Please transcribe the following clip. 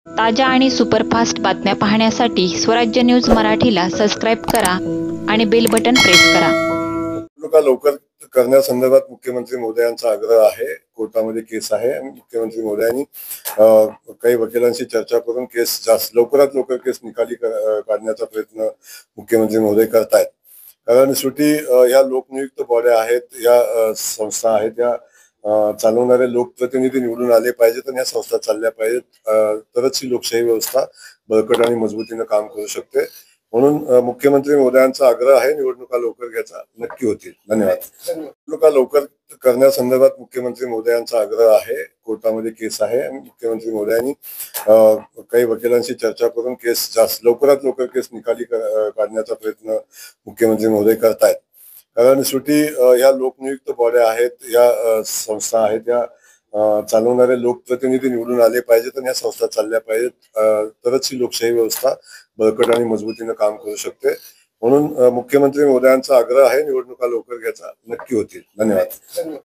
ताज्या आणि सुपरफास्ट बातम्या पाहण्यासाठी स्वराज्य न्यूज मराठीला सबस्क्राईब करा आणि बेल बटन प्रेस करा. निवडणुका लवकर करण्यासंदर्भात मुख्यमंत्री महोदयांचा आग्रह आहे. कोर्टामध्ये केस आहे आणि मुख्यमंत्री महोदयांनी काही वकिलांशी चर्चा करून केस लवकरात लवकर केस निकाली काढण्याचा प्रयत्न मुख्यमंत्री महोदय करतायत. कारण शेवटी या लोकनियुक्त बॉड्या आहेत, या संस्था आहेत, या चालवणारे लोकप्रतिनिधी निवडून आले पाहिजेत आणि या संस्था चालल्या पाहिजेत, तरच ही लोकशाही व्यवस्था बळकट आणि मजबूतीने काम करू शकते. म्हणून मुख्यमंत्री महोदयांचा आग्रह आहे, निवडणुका लवकर घ्यायचा नक्की होतील. धन्यवाद. निवडणुका लवकर करण्यासंदर्भात मुख्यमंत्री महोदयांचा आग्रह आहे. कोर्टामध्ये केस आहे आणि मुख्यमंत्री महोदयांनी काही वकिलांशी चर्चा करून केस लवकरात लवकर केस निकाली काढण्याचा प्रयत्न मुख्यमंत्री महोदय करतायत. कारण शेवटी या लोकनियुक्त बॉड्या आहेत, या संस्था आहेत, या चालवणारे लोकप्रतिनिधी निवडून आले पाहिजेत आणि या संस्था चालल्या पाहिजेत, तरच ही लोकशाही व्यवस्था बळकट आणि मजबूतीने काम करू शकते. म्हणून मुख्यमंत्री महोदयांचा आग्रह आहे, निवडणुका लवकर घ्यायचा नक्की होतील. धन्यवाद.